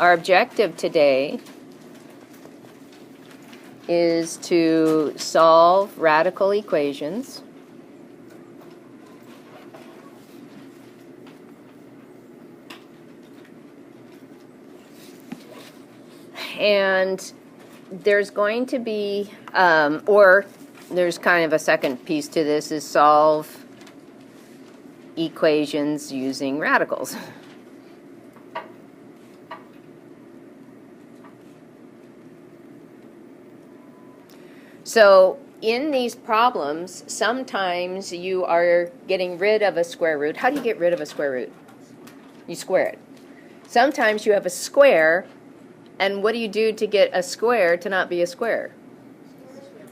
our objective today is to solve radical equations and there's going to be, or there's kind of a second piece to this, is solve equations using radicals. So in these problems, sometimes you are getting rid of a square root. How do you get rid of a square root? You square it. Sometimes you have a square, and what do you do to get a square to not be a square?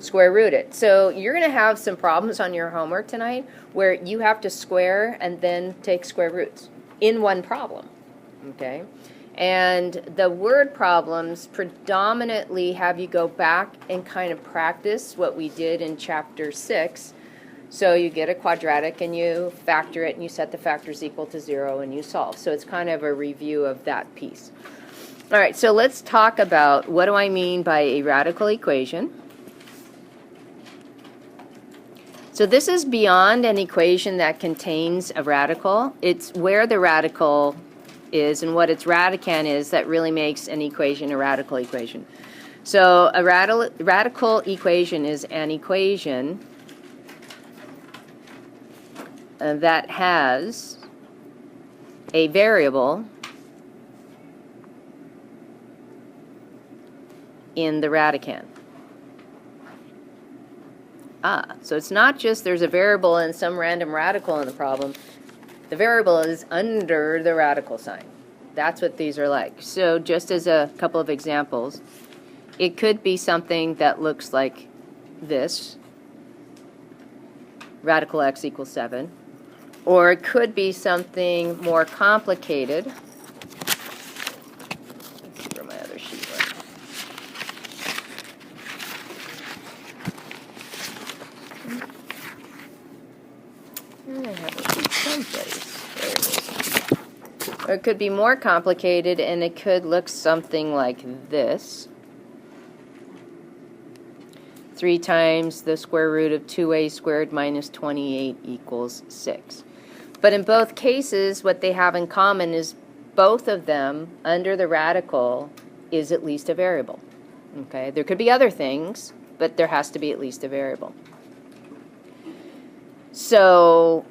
Square root it. So you're going to have some problems on your homework tonight where you have to square and then take square roots in one problem. Okay? And the word problems predominantly have you go back and kind of practice what we did in chapter 6. So you get a quadratic and you factor it and you set the factors equal to 0 and you solve. So it's kind of a review of that piece. All right, so let's talk about what do I mean by a radical equation. So this is beyond an equation that contains a radical. It's where the radical is and what its radicand is that really makes an equation a radical equation. So a radical equation is an equation that has a variable in the radicand. So it's not just there's a variable and some random radical in the problem. The variable is under the radical sign. That's what these are like. So just as a couple of examples, it could be something that looks like this, radical x equals 7. Or it could be something more complicated. Let's see where my other sheet went. I have a sheet someplace. There it is. Or it could be more complicated, and it could look something like this. 3 times the square root of 2a squared minus 28 equals 6. But in both cases, what they have in common is both of them under the radical is at least a variable. Okay, there could be other things, but there has to be at least a variable. So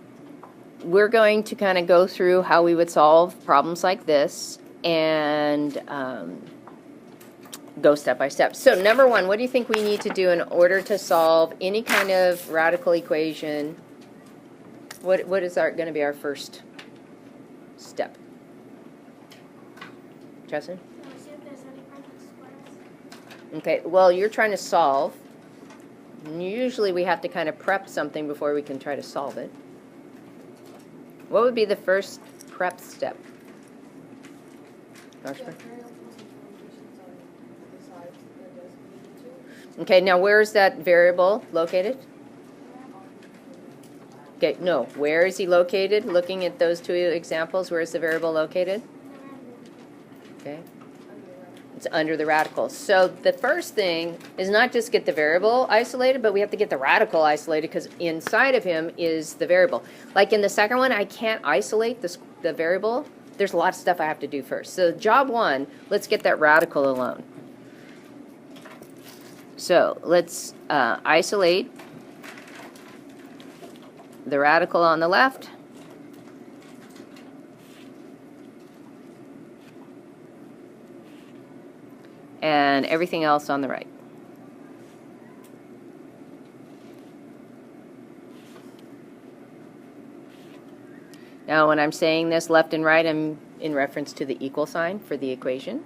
we're going to kind of go through how we would solve problems like this and go step by step. So number one, what do you think we need to do in order to solve any kind of radical equation? What is going to be our first step? Justin? Okay, well, you're trying to solve. Usually we have to kind of prep something before we can try to solve it. What would be the first prep step? Okay, now where is that variable located? Okay, no, where is he located? Looking at those two examples, where is the variable located? Okay, it's under the radical. So the first thing is not just get the variable isolated, but we have to get the radical isolated because inside of him is the variable. Like in the second one, I can't isolate the variable. There's a lot of stuff I have to do first. So job one, let's get that radical alone. So let's isolate the radical on the left and everything else on the right. Now when I'm saying this left and right, I'm in reference to the equal sign for the equation.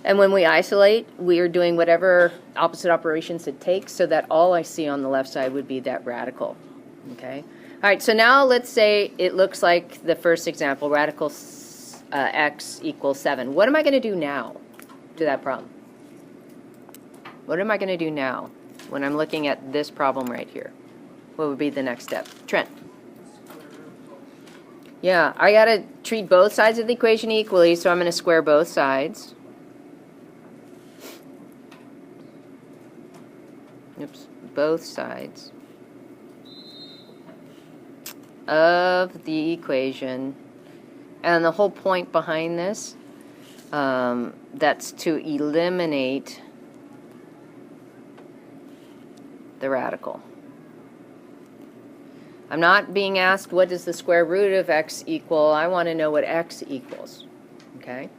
And when we isolate, we are doing whatever opposite operations it takes so that all I see on the left side would be that radical. Okay. All right, so now let's say it looks like the first example, radical x equals 7. What am I going to do now to that problem? What am I going to do now when I'm looking at this problem right here? What would be the next step? Trent? Yeah, I got to treat both sides of the equation equally, so I'm going to square both sides. Oops, both sides of the equation. And the whole point behind this, that's to eliminate the radical. I'm not being asked what does the square root of x equal. I want to know what x equals. Okay?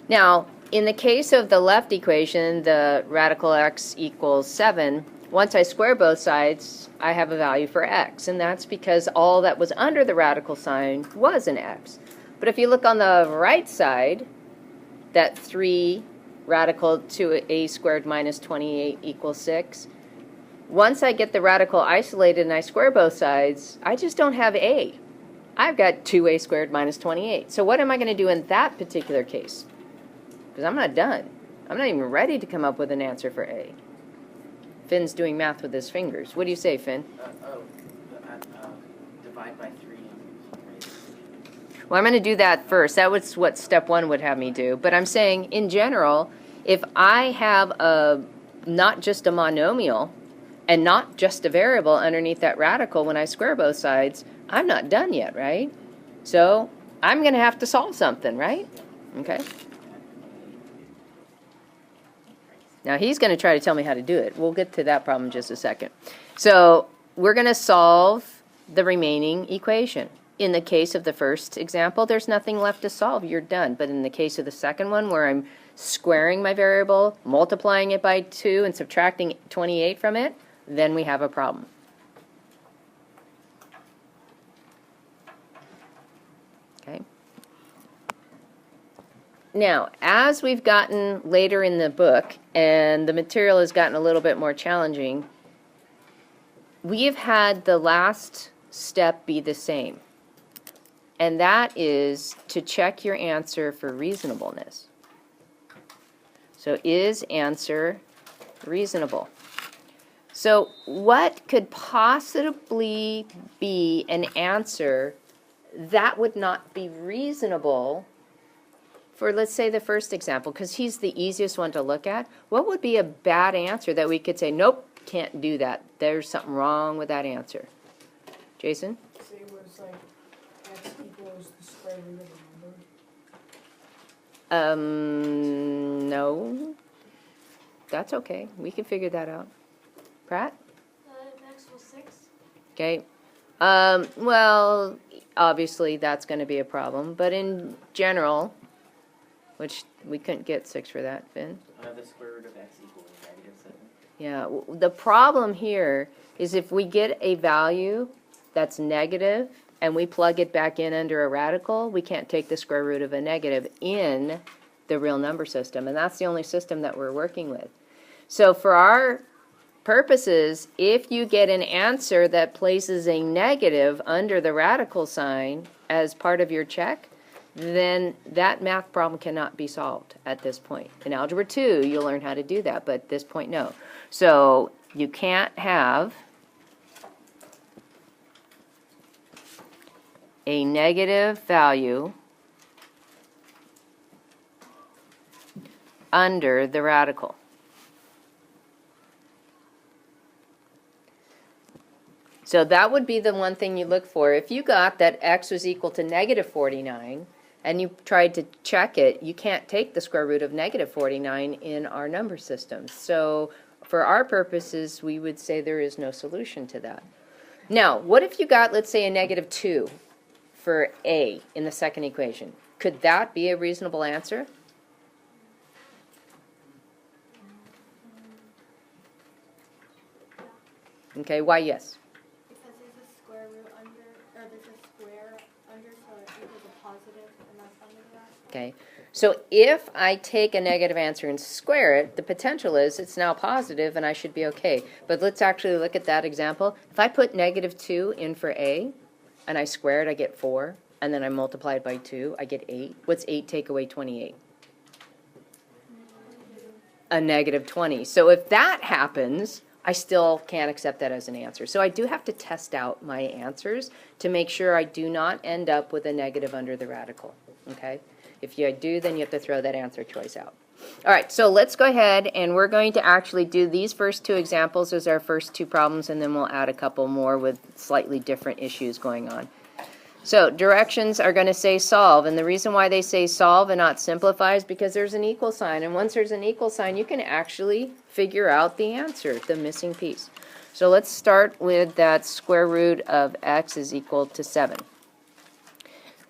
Now, in the case of the left equation, the radical x equals 7, once I square both sides, I have a value for x, and that's because all that was under the radical sign was an x. But if you look on the right side, that 3 radical 2a squared minus 28 equals 6, once I get the radical isolated and I square both sides, I just don't have a. I've got 2a squared minus 28. So what am I going to do in that particular case? Because I'm not done. I'm not even ready to come up with an answer for a. Finn's doing math with his fingers. What do you say, Finn? Divide by 3. Well, I'm going to do that first. That was what step 1 would have me do. But I'm saying, in general, if I have not just a monomial and not just a variable underneath that radical when I square both sides, I'm not done yet, right? So I'm going to have to solve something, right? Okay. Now he's going to try to tell me how to do it. We'll get to that problem in just a second. So we're going to solve the remaining equation. In the case of the first example, there's nothing left to solve. You're done. But in the case of the second one, where I'm squaring my variable, multiplying it by 2, and subtracting 28 from it, then we have a problem. Okay. Now, as we've gotten later in the book, and the material has gotten a little bit more challenging, we have had the last step be the same. And that is to check your answer for reasonableness. So is answer reasonable? So what could possibly be an answer that would not be reasonable for, let's say, the first example, because he's the easiest one to look at? What would be a bad answer that we could say, nope, can't do that. There's something wrong with that answer. Jason? Say it was like x equals the square root of a number. No. That's okay. We can figure that out. Pratt? X was 6. Okay. Well, obviously that's going to be a problem, but in general, which we couldn't get 6 for that, Finn. The square root of x equals -7. Yeah, the problem here is if we get a value that's negative and we plug it back in under a radical, we can't take the square root of a negative in the real number system, and that's the only system that we're working with. So for our purposes, if you get an answer that places a negative under the radical sign as part of your check, then that math problem cannot be solved at this point. In Algebra 2, you'll learn how to do that, but at this point, no. So you can't have a negative value under the radical. So that would be the one thing you look for. If you got that x was equal to -49 and you tried to check it, you can't take the square root of -49 in our number system. So for our purposes, we would say there is no solution to that. Now, what if you got, let's say, a -2 for a in the second equation? Could that be a reasonable answer? Okay, why yes? Because there's a square root under, or there's a square under, so it equals a positive, and that's under that. Okay, so if I take a negative answer and square it, the potential is it's now positive and I should be okay. But let's actually look at that example. If I put -2 in for a and I square it, I get 4, and then I multiply it by 2, I get 8. What's 8 take away 28? A -20. So if that happens, I still can't accept that as an answer. So I do have to test out my answers to make sure I do not end up with a negative under the radical, okay? If you do, then you have to throw that answer choice out. All right, so let's go ahead and we're going to actually do these first two examples as our first two problems, and then we'll add a couple more with slightly different issues going on. So directions are going to say solve, and the reason why they say solve and not simplify is because there's an equal sign, and once there's an equal sign, you can actually figure out the answer, the missing piece. So let's start with that square root of x is equal to 7.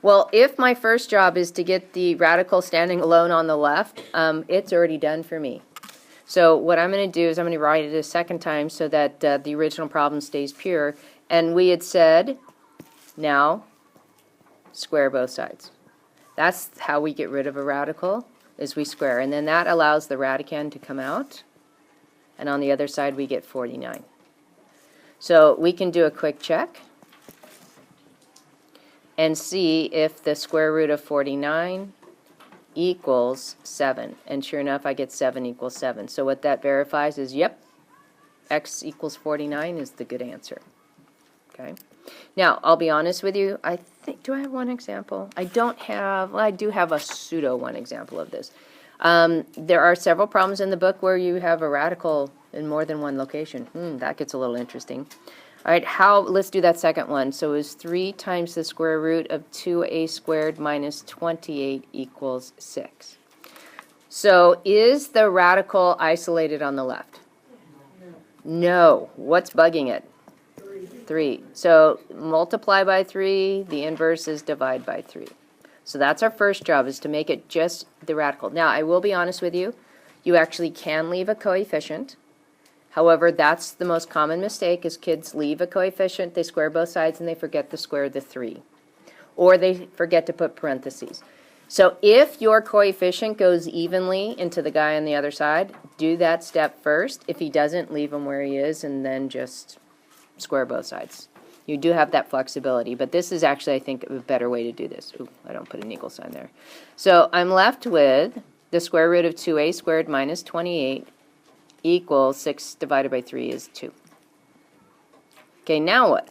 Well, if my first job is to get the radical standing alone on the left, it's already done for me. So what I'm going to do is I'm going to write it a second time so that the original problem stays pure, and we had said now square both sides. That's how we get rid of a radical, is we square. And then that allows the radicand to come out. And on the other side, we get 49. So we can do a quick check and see if the square root of 49 equals 7. And sure enough, I get 7 equals 7. So what that verifies is, yep, x equals 49 is the good answer. Okay. Now, I'll be honest with you, I think, do I have one example? I don't have, well, I do have a pseudo one example of this. There are several problems in the book where you have a radical in more than one location. That gets a little interesting. All right, let's do that second one. So it was 3 times the square root of 2a squared minus 28 equals 6. So is the radical isolated on the left? No. What's bugging it? 3. So multiply by 3, the inverse is divide by 3. So that's our first job, is to make it just the radical. Now, I will be honest with you, you actually can leave a coefficient. However, that's the most common mistake, is kids leave a coefficient, they square both sides, and they forget to square the 3. Or they forget to put parentheses. So if your coefficient goes evenly into the guy on the other side, do that step first. If he doesn't, leave him where he is, and then just square both sides. You do have that flexibility, but this is actually, I think, a better way to do this. Ooh, I don't put an equal sign there. So I'm left with the square root of 2a squared minus 28 equals 6 divided by 3 is 2. Okay, now what?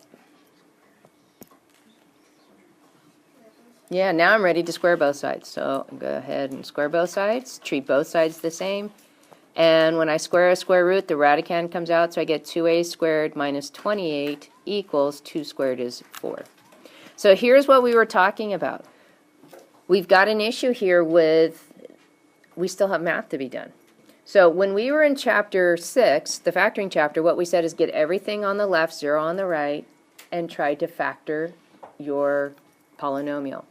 Yeah, now I'm ready to square both sides. So go ahead and square both sides, treat both sides the same. And when I square a square root, the radicand comes out, so I get 2a squared minus 28 equals 2 squared is 4. So here's what we were talking about. We've got an issue here with, we still have math to be done. So when we were in chapter 6, the factoring chapter, what we said is get everything on the left, 0 on the right, and try to factor your polynomial.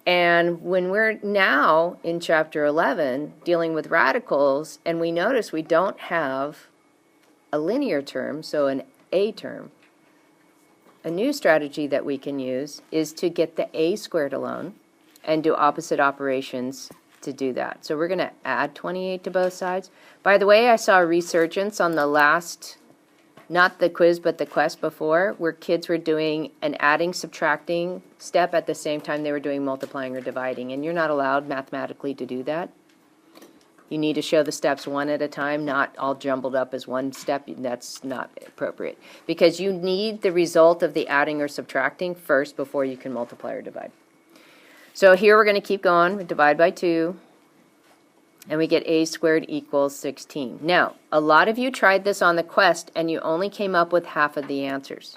And when we're now in chapter 11 dealing with radicals, and we notice we don't have a linear term, so an a term, a new strategy that we can use is to get the a squared alone and do opposite operations to do that. So we're going to add 28 to both sides. By the way, I saw a resurgence on the last, not the quiz, but the quest before, where kids were doing an adding, subtracting step at the same time they were doing multiplying or dividing. And you're not allowed mathematically to do that. You need to show the steps one at a time, not all jumbled up as one step. That's not appropriate. Because you need the result of the adding or subtracting first before you can multiply or divide. So here we're going to keep going. We divide by 2. And we get a squared equals 16. Now, a lot of you tried this on the quest and you only came up with half of the answers.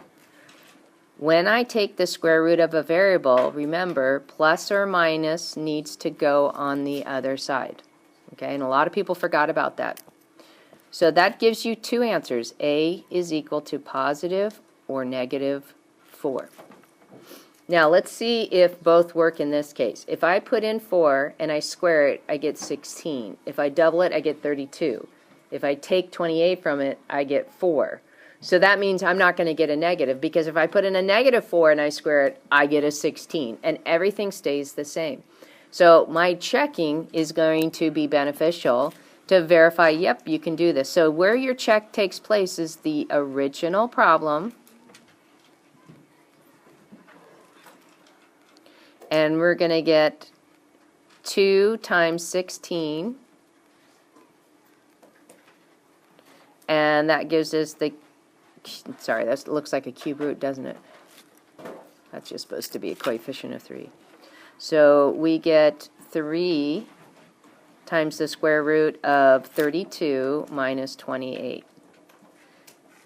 When I take the square root of a variable, remember, plus or minus needs to go on the other side. Okay, and a lot of people forgot about that. So that gives you two answers. A is equal to positive or negative 4. Now let's see if both work in this case. If I put in 4 and I square it, I get 16. If I double it, I get 32. If I take 28 from it, I get 4. So that means I'm not going to get a negative, because if I put in a negative 4 and I square it, I get a 16. And everything stays the same. So my checking is going to be beneficial to verify, yep, you can do this. So where your check takes place is the original problem. And we're going to get 2 times 16 And that gives us the, sorry, that looks like a cube root, doesn't it? That's just supposed to be a coefficient of 3. So we get 3 times the square root of 32 minus 28.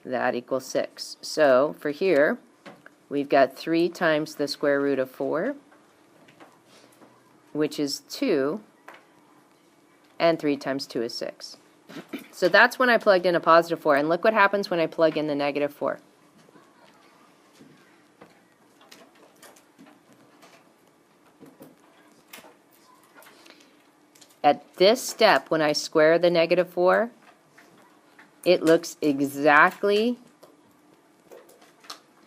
That equals 6. So for here, we've got 3 times the square root of 4, which is 2, and 3 times 2 is 6. So that's when I plugged in a positive 4, and look what happens when I plug in the negative 4. At this step, when I square the negative 4, it looks exactly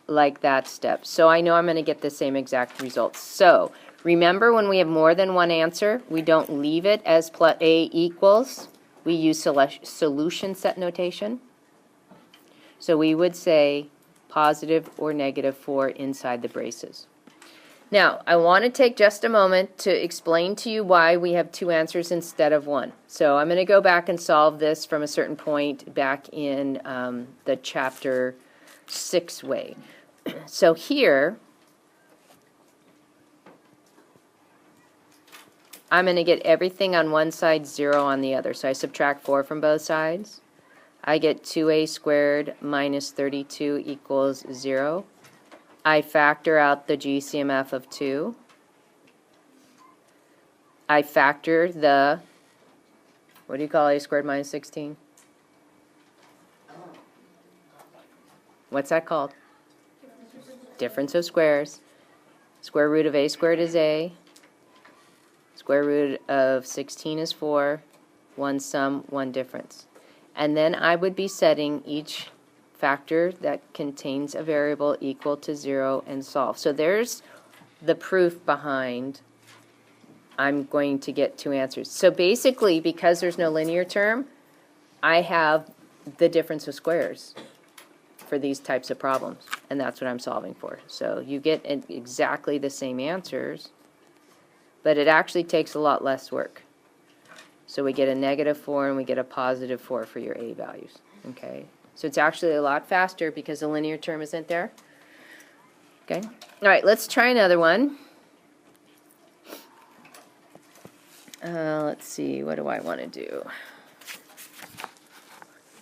like that step. So I know I'm going to get the same exact results. So remember, when we have more than one answer, we don't leave it as A equals. We use solution set notation. So we would say positive or negative 4 inside the braces. Now, I want to take just a moment to explain to you why we have 2 answers instead of 1. So I'm going to go back and solve this from a certain point back in the chapter 6 way. So here, I'm going to get everything on one side, 0 on the other. So I subtract 4 from both sides. I get 2a squared minus 32 equals 0. I factor out the GCMF of 2. I factor the, what do you call a squared minus 16? What's that called? Difference of squares. Square root of a squared is a. Square root of 16 is 4. 1 sum, 1 difference. And then I would be setting each factor that contains a variable equal to 0 and solve. So there's the proof behind I'm going to get 2 answers. So basically, because there's no linear term, I have the difference of squares for these types of problems, and that's what I'm solving for. So you get exactly the same answers, but it actually takes a lot less work. So we get a negative 4 and we get a positive 4 for your a values. Okay, so it's actually a lot faster because the linear term isn't there. Okay, all right, let's try another one. Let's see, what do I want to do?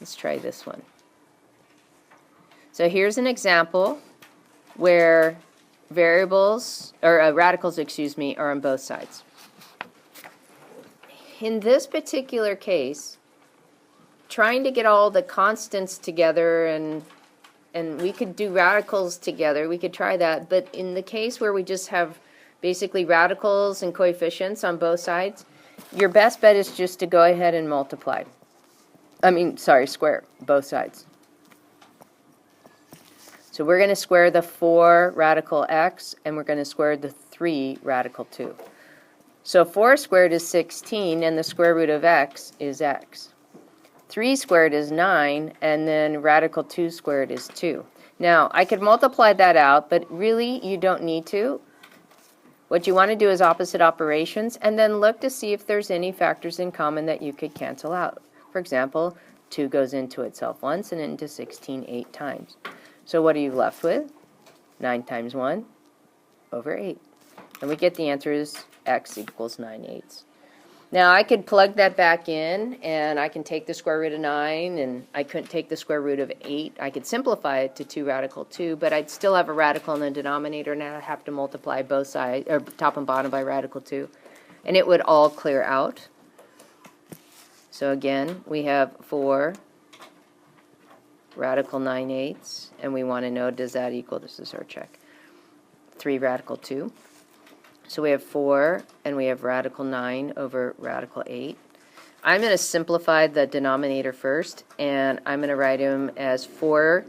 Let's try this one. So here's an example where variables, or radicals, excuse me, are on both sides. In this particular case, trying to get all the constants together, and we could do radicals together, we could try that, but in the case where we just have basically radicals and coefficients on both sides, your best bet is just to go ahead and multiply. Square both sides. So we're going to square the 4 radical x, and we're going to square the 3 radical 2. So 4 squared is 16, and the square root of x is x. 3 squared is 9, and then radical 2 squared is 2. Now, I could multiply that out, but really you don't need to. What you want to do is opposite operations, and then look to see if there's any factors in common that you could cancel out. For example, 2 goes into itself once and into 16 8 times. So what are you left with? 9 times 1 over 8. And we get the answer is x equals 9/8. Now I could plug that back in, and I can take the square root of 9, and I couldn't take the square root of 8. I could simplify it to 2 radical 2, but I'd still have a radical in the denominator, and I'd have to multiply both sides, or top and bottom, by radical 2. And it would all clear out. So again, we have 4 radical 9/8, and we want to know, does that equal, this is our check, 3 radical 2. So we have 4, and we have radical 9 over radical 8. I'm going to simplify the denominator first, and I'm going to write them as 4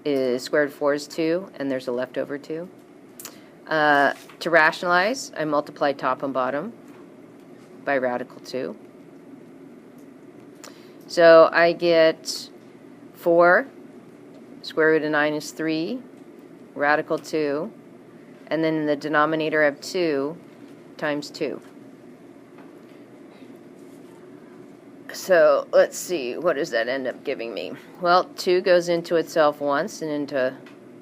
is square root of 4 is 2, and there's a leftover 2. To rationalize, I multiply top and bottom by radical 2. So I get 4, square root of 9 is 3, radical 2, and then in the denominator I have 2 times 2. So let's see, what does that end up giving me? Well, 2 goes into itself once and into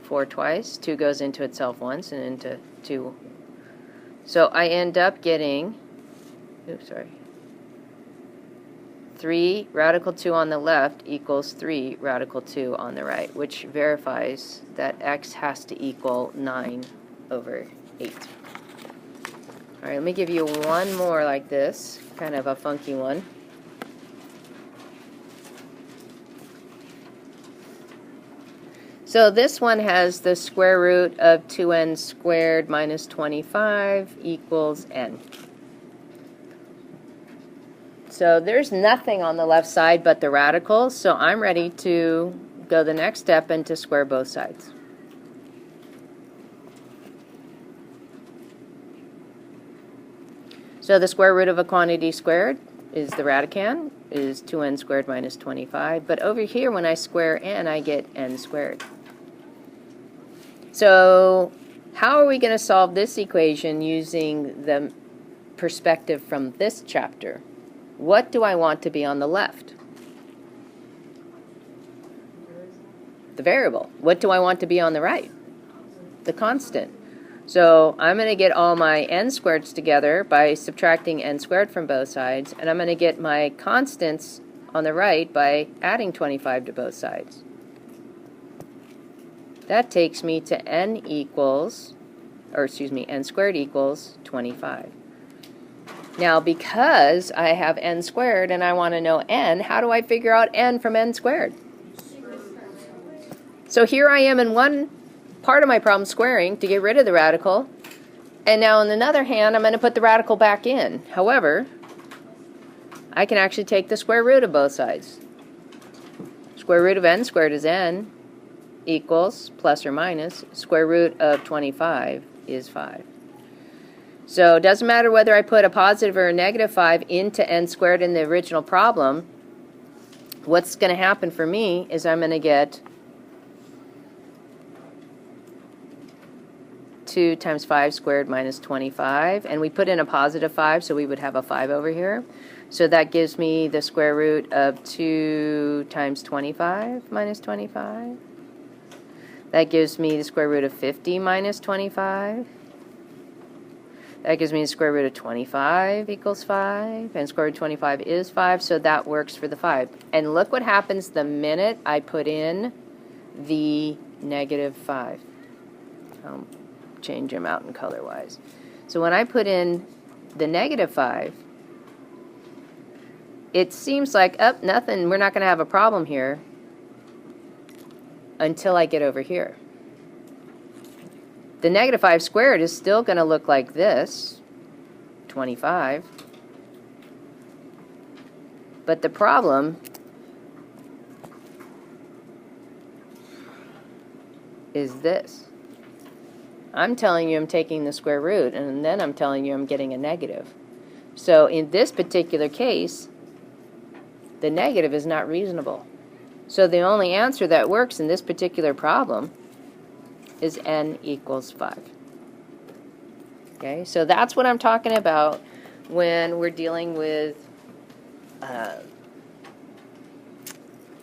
4 twice. 2 goes into itself once and into 2. So I end up getting, 3 radical 2 on the left equals 3 radical 2 on the right, which verifies that x has to equal 9 over 8. All right, let me give you one more like this, kind of a funky one. So this one has the square root of 2n squared minus 25 equals n. So there's nothing on the left side but the radicals, so I'm ready to go the next step and to square both sides. So the square root of a quantity squared is the radicand, is 2n squared minus 25, but over here when I square n, I get n squared. So how are we going to solve this equation using the perspective from this chapter? What do I want to be on the left? The variable. What do I want to be on the right? The constant. So I'm going to get all my n squareds together by subtracting n squared from both sides, and I'm going to get my constants on the right by adding 25 to both sides. That takes me to n squared equals 25. Now, because I have n squared and I want to know n, how do I figure out n from n squared? So here I am in one part of my problem squaring to get rid of the radical, and now on the other hand, I'm going to put the radical back in. However, I can actually take the square root of both sides. Square root of n squared is n, equals, plus or minus, square root of 25 is 5. So it doesn't matter whether I put a positive or a negative 5 into n squared in the original problem. What's going to happen for me is I'm going to get 2 times 5 squared minus 25, and we put in a positive 5, so we would have a 5 over here. So that gives me the square root of 2 times 25 minus 25. That gives me the square root of 50 minus 25. That gives me the square root of 25 equals 5. And square root of 25 is 5, so that works for the 5. And look what happens the minute I put in the negative 5. I'll change them out in color-wise. So when I put in the negative 5, it seems like, nothing, we're not going to have a problem here until I get over here. The negative 5 squared is still going to look like this, 25. But the problem is this. I'm telling you I'm taking the square root, and then I'm telling you I'm getting a negative. So in this particular case, the negative is not reasonable. So the only answer that works in this particular problem is n equals 5. Okay, so that's what I'm talking about when we're dealing with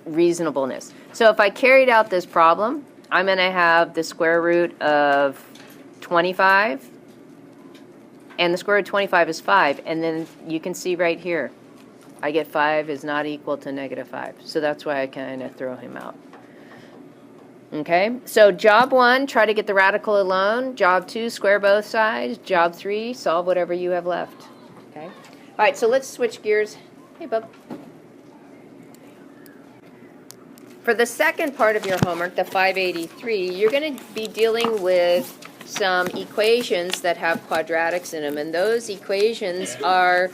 reasonableness. So if I carried out this problem, I'm going to have the square root of 25, and the square root of 25 is 5, and then you can see right here, I get 5 is not equal to negative 5, so that's why I kind of throw him out. Okay, so job 1, try to get the radical alone. Job 2, square both sides. Job 3, solve whatever you have left. Okay, all right, so let's switch gears. Hey, bub. For the second part of your homework, the 583, you're going to be dealing with some equations that have quadratics in them, and those equations are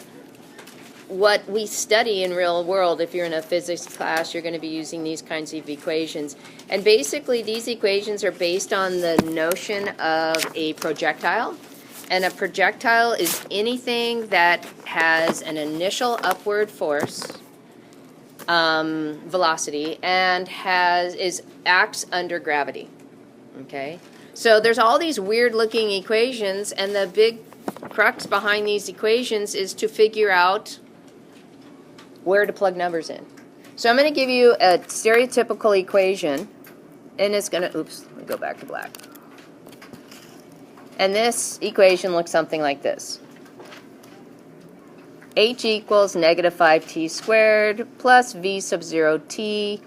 what we study in real world. If you're in a physics class, you're going to be using these kinds of equations. And basically, these equations are based on the notion of a projectile. And a projectile is anything that has an initial upward force, velocity, and acts under gravity. Okay? So there's all these weird-looking equations, and the big crux behind these equations is to figure out where to plug numbers in. So I'm going to give you a stereotypical equation, and it's going to, oops, let me go back to black. And this equation looks something like this. H equals negative 5t squared plus v sub 0t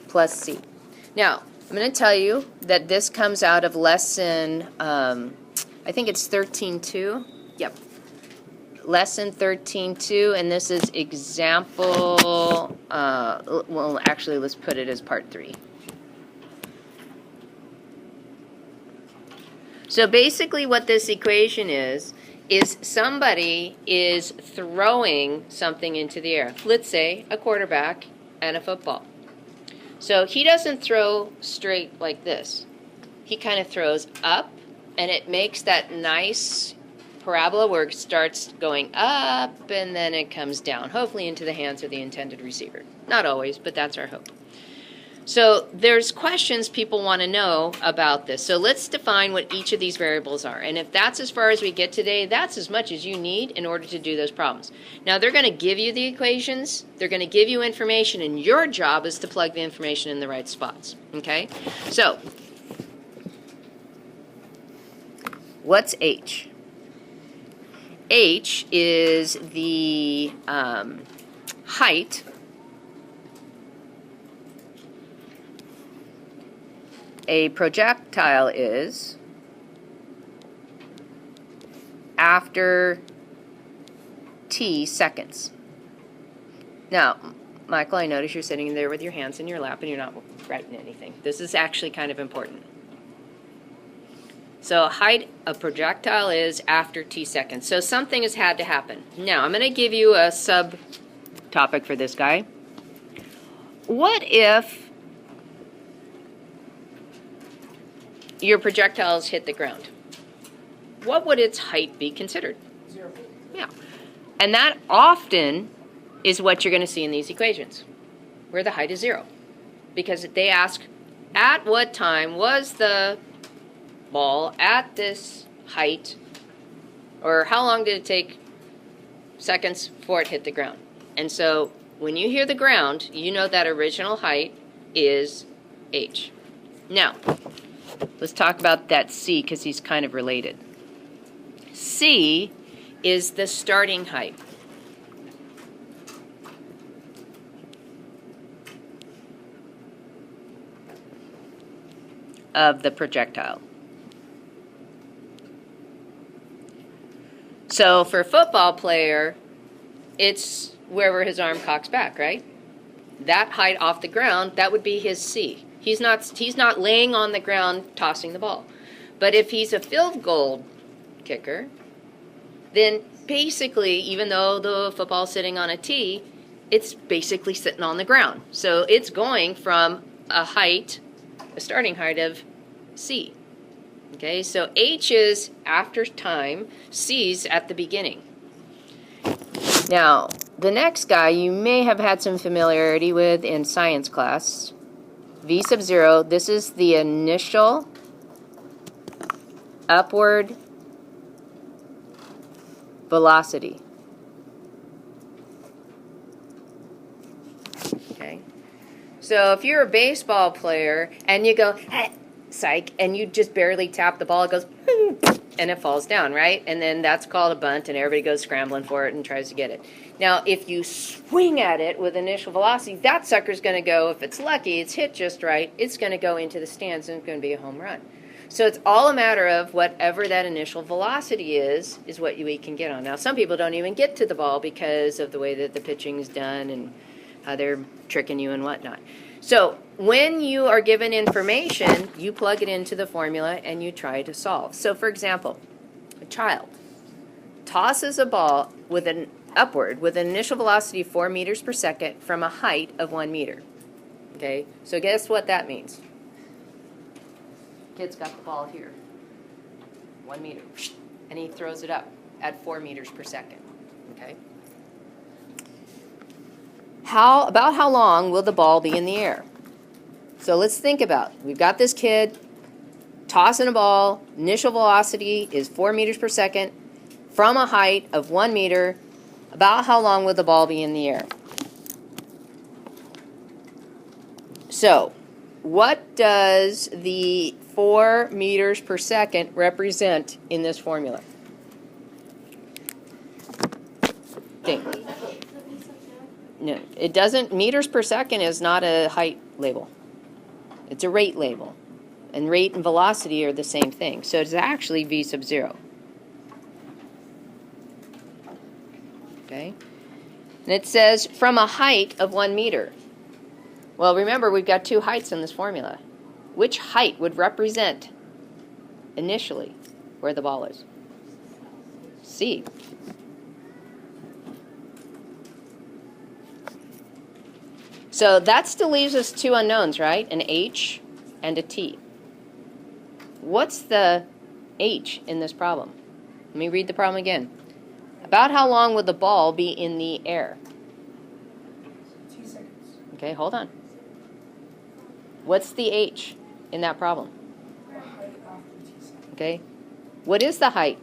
plus c. Now, I'm going to tell you that this comes out of lesson, I think it's 13.2. Yep. Lesson 13.2, and this is example, well, actually, let's put it as part 3. So basically what this equation is somebody is throwing something into the air. Let's say a quarterback and a football. So he doesn't throw straight like this. He kind of throws up, and it makes that nice parabola where it starts going up and then it comes down, hopefully into the hands of the intended receiver. Not always, but that's our hope. So there's questions people want to know about this. So let's define what each of these variables are. And if that's as far as we get today, that's as much as you need in order to do those problems. Now they're going to give you the equations, they're going to give you information, and your job is to plug the information in the right spots. Okay? So, what's H? H is the height a projectile is after t seconds. Now, Michael, I notice you're sitting there with your hands in your lap and you're not writing anything. This is actually kind of important. So height a projectile is after t seconds. So something has had to happen. Now, I'm going to give you a subtopic for this guy. What if your projectiles hit the ground? What would its height be considered? 0. Yeah. And that often is what you're going to see in these equations, where the height is 0. Because they ask, at what time was the ball at this height, or how long did it take seconds before it hit the ground? And so when you hear the ground, you know that original height is h. Now, let's talk about that c, because he's kind of related. C is the starting height. Of the projectile. So for a football player, it's wherever his arm cocks back, right? That height off the ground, that would be his C. He's not laying on the ground tossing the ball. But if he's a field goal kicker, then basically, even though the football's sitting on a tee, it's basically sitting on the ground. So it's going from a starting height of C. Okay, so H is after time, C's at the beginning. Now, the next guy you may have had some familiarity with in science class. V sub 0, this is the initial upward velocity. Okay. So if you're a baseball player and you go, hey, psych, and you just barely tap the ball, it goes, and it falls down, right? And then that's called a bunt, and everybody goes scrambling for it and tries to get it. Now, if you swing at it with initial velocity, that sucker's going to go, if it's lucky, it's hit just right, it's going to go into the stands and it's going to be a home run. So it's all a matter of whatever that initial velocity is what we can get on. Now, some people don't even get to the ball because of the way that the pitching's done and how they're tricking you and whatnot. So when you are given information, you plug it into the formula and you try to solve. So for example, a child tosses a ball with an upward with an initial velocity of 4 meters per second from a height of 1 meter. Okay, so guess what that means? Kid's got the ball here, 1 meter, and he throws it up at 4 meters per second. Okay. About how long will the ball be in the air? So let's think about it. We've got this kid tossing a ball. Initial velocity is 4 meters per second from a height of 1 meter. About how long will the ball be in the air? So, what does the 4 meters per second represent in this formula? Think. No, it doesn't. Meters per second is not a height label. It's a rate label. And rate and velocity are the same thing. So it's actually v sub 0. Okay? And it says from a height of 1 meter. Well, remember, we've got 2 heights in this formula. Which height would represent initially where the ball is? C. So that still leaves us 2 unknowns, right? An h and a t. What's the h in this problem? Let me read the problem again. About how long would the ball be in the air? T seconds. Okay, hold on. What's the h in that problem? The height after T seconds. Okay. What is the height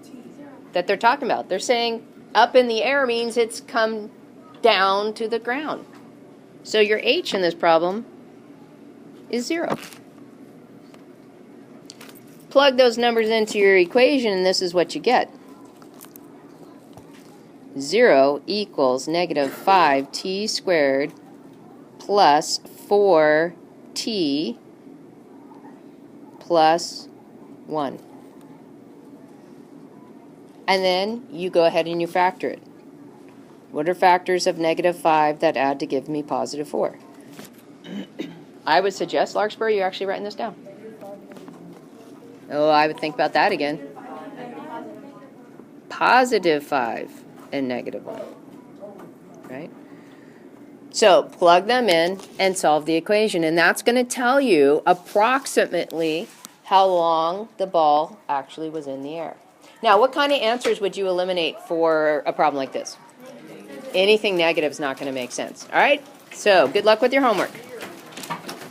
T. that they're talking about? They're saying up in the air means it's come down to the ground. So your h in this problem is 0. Plug those numbers into your equation and this is what you get. 0 equals negative 5t squared plus 4t plus 1. And then you go ahead and you factor it. What are factors of negative 5 that add to give me positive 4? I would suggest, Larkspur, you're actually writing this down. Oh, I would think about that again. Positive 5 and negative 1. Right? So plug them in and solve the equation. And that's going to tell you approximately how long the ball actually was in the air. Now, what kind of answers would you eliminate for a problem like this? Anything negative is not going to make sense. All right? So good luck with your homework.